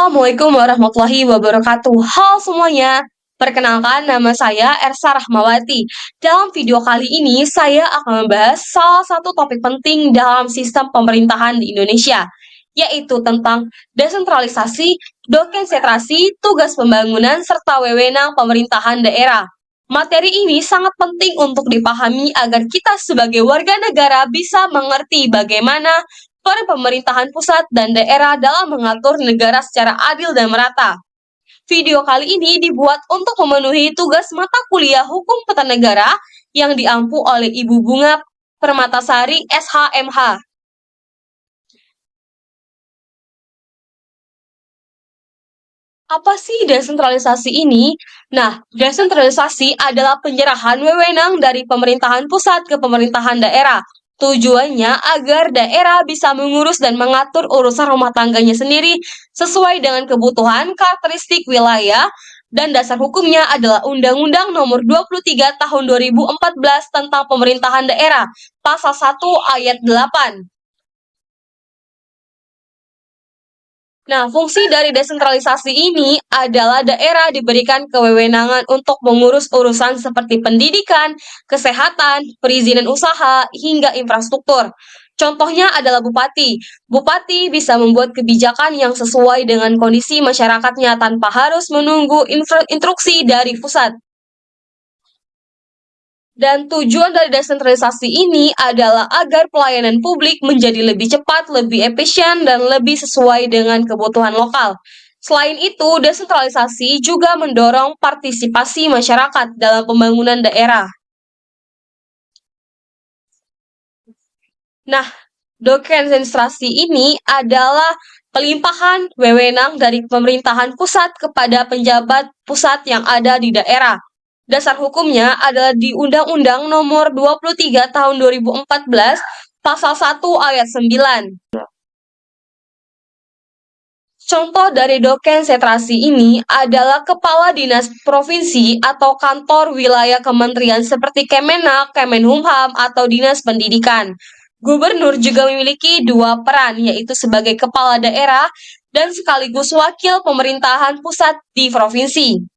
Assalamualaikum warahmatullahi wabarakatuh. Halo semuanya, perkenalkan nama saya Ersa Rahmawati. Dalam video kali ini, saya akan membahas salah satu topik penting dalam sistem pemerintahan di Indonesia, yaitu tentang desentralisasi, dekonsentrasi, tugas pembangunan, serta wewenang pemerintahan daerah. Materi ini sangat penting untuk dipahami agar kita sebagai warga negara bisa mengerti bagaimana peran pemerintahan pusat dan daerah dalam mengatur negara secara adil dan merata. Video kali ini dibuat untuk memenuhi tugas mata kuliah Hukum Tata Negara yang diampu oleh Ibu Bunga Permatasari, SHMH. Apa sih desentralisasi ini? Nah, desentralisasi adalah penyerahan wewenang dari pemerintahan pusat ke pemerintahan daerah. Tujuannya agar daerah bisa mengurus dan mengatur urusan rumah tangganya sendiri sesuai dengan kebutuhan, karakteristik wilayah, dan dasar hukumnya adalah Undang-Undang Nomor 23 Tahun 2014 tentang Pemerintahan Daerah, Pasal 1 Ayat 8. Nah, fungsi dari desentralisasi ini adalah daerah diberikan kewenangan untuk mengurus urusan seperti pendidikan, kesehatan, perizinan usaha, hingga infrastruktur. Contohnya adalah bupati. Bupati bisa membuat kebijakan yang sesuai dengan kondisi masyarakatnya tanpa harus menunggu instruksi dari pusat. Dan tujuan dari desentralisasi ini adalah agar pelayanan publik menjadi lebih cepat, lebih efisien, dan lebih sesuai dengan kebutuhan lokal. Selain itu, desentralisasi juga mendorong partisipasi masyarakat dalam pembangunan daerah. Nah, desentralisasi ini adalah pelimpahan wewenang dari pemerintahan pusat kepada penjabat pusat yang ada di daerah. Dasar hukumnya adalah di Undang-Undang Nomor 23 Tahun 2014, Pasal 1 Ayat 9. Contoh dari desentralisasi ini adalah kepala dinas provinsi atau kantor wilayah kementerian seperti Kemenak, Kemenhumham, atau dinas pendidikan. Gubernur juga memiliki dua peran, yaitu sebagai kepala daerah dan sekaligus wakil pemerintahan pusat di provinsi.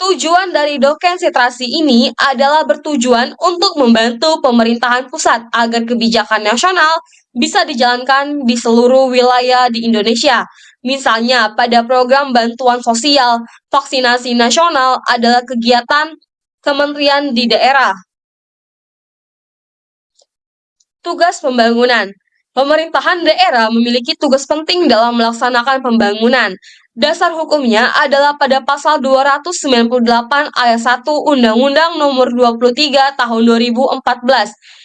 Tujuan dari desentralisasi ini adalah bertujuan untuk membantu pemerintahan pusat agar kebijakan nasional bisa dijalankan di seluruh wilayah di Indonesia. Misalnya, pada program bantuan sosial, vaksinasi nasional adalah kegiatan kementerian di daerah. Tugas pembangunan. Pemerintahan daerah memiliki tugas penting dalam melaksanakan pembangunan. Dasar hukumnya adalah pada pasal 298 ayat 1 Undang-Undang Nomor 23 Tahun 2014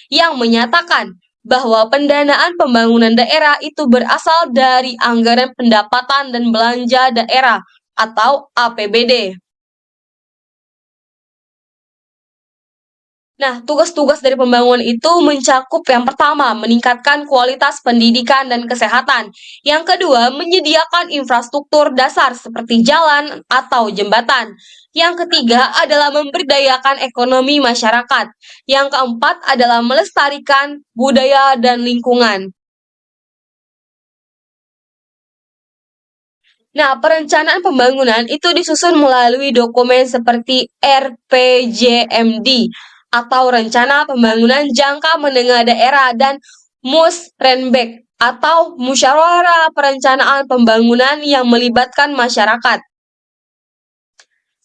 yang menyatakan bahwa pendanaan pembangunan daerah itu berasal dari anggaran pendapatan dan belanja daerah atau APBD. Nah, tugas-tugas dari pembangunan itu mencakup yang pertama, meningkatkan kualitas pendidikan dan kesehatan. Yang kedua, menyediakan infrastruktur dasar seperti jalan atau jembatan. Yang ketiga adalah memberdayakan ekonomi masyarakat. Yang keempat adalah melestarikan budaya dan lingkungan. Nah, perencanaan pembangunan itu disusun melalui dokumen seperti RPJMD atau Rencana Pembangunan Jangka Menengah Daerah dan Musrenbek atau Musyawarah Perencanaan Pembangunan yang melibatkan masyarakat.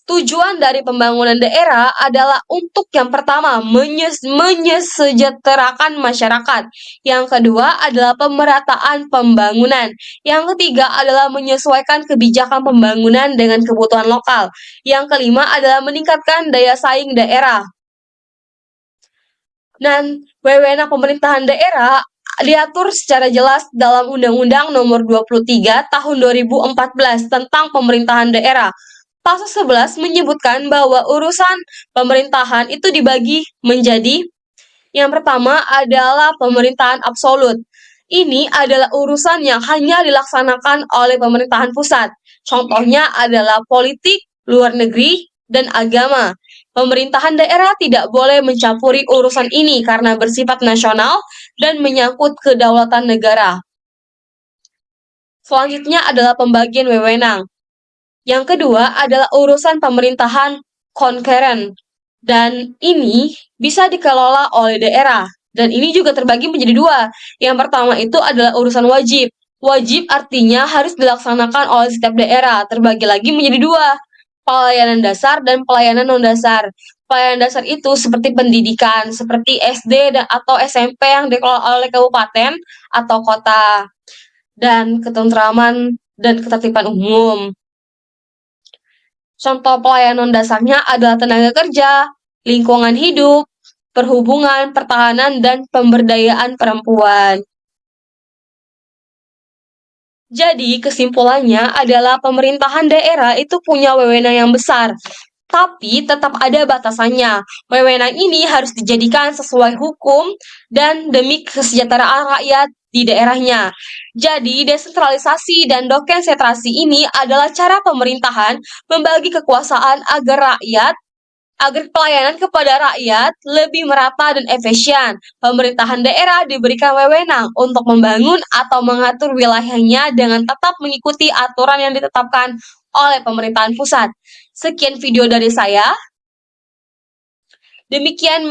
Tujuan dari pembangunan daerah adalah untuk yang pertama menyesejahterakan masyarakat, yang kedua adalah pemerataan pembangunan, yang ketiga adalah menyesuaikan kebijakan pembangunan dengan kebutuhan lokal, yang kelima adalah meningkatkan daya saing daerah. Dan wewenang pemerintahan daerah diatur secara jelas dalam Undang-Undang Nomor 23 Tahun 2014 tentang pemerintahan daerah. Pasal 11 menyebutkan bahwa urusan pemerintahan itu dibagi menjadi yang pertama adalah pemerintahan absolut. Ini adalah urusan yang hanya dilaksanakan oleh pemerintahan pusat. Contohnya adalah politik, luar negeri, dan agama. Pemerintahan daerah tidak boleh mencampuri urusan ini karena bersifat nasional dan menyangkut kedaulatan negara. Selanjutnya adalah pembagian wewenang. Yang kedua adalah urusan pemerintahan concurrent, dan ini bisa dikelola oleh daerah. Dan ini juga terbagi menjadi dua. Yang pertama itu adalah urusan wajib. Wajib artinya harus dilaksanakan oleh setiap daerah, terbagi lagi menjadi dua. Pelayanan dasar dan pelayanan non-dasar. Pelayanan dasar itu seperti pendidikan, seperti SD atau SMP yang dikelola oleh kabupaten atau kota, dan ketentraman dan ketertiban umum. Contoh pelayanan dasarnya adalah tenaga kerja, lingkungan hidup, perhubungan, pertahanan, dan pemberdayaan perempuan. Jadi, kesimpulannya adalah pemerintahan daerah itu punya wewenang yang besar, tapi tetap ada batasannya. Wewenang ini harus dijadikan sesuai hukum dan demi kesejahteraan rakyat di daerahnya. Jadi, desentralisasi dan dekonsentrasi ini adalah cara pemerintahan membagi kekuasaan agar pelayanan kepada rakyat lebih merata dan efisien. Pemerintahan daerah diberikan wewenang untuk membangun atau mengatur wilayahnya dengan tetap mengikuti aturan yang ditetapkan oleh pemerintahan pusat. Sekian video dari saya. Demikian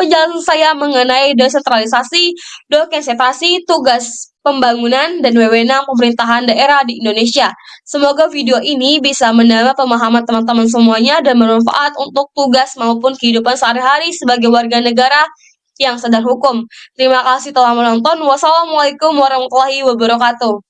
penjelasan saya mengenai desentralisasi, dekonsentrasi, tugas pembangunan, dan wewenang pemerintahan daerah di Indonesia. Semoga video ini bisa menambah pemahaman teman-teman semuanya dan bermanfaat untuk tugas maupun kehidupan sehari-hari sebagai warga negara yang sadar hukum. Terima kasih telah menonton. Wassalamualaikum warahmatullahi wabarakatuh.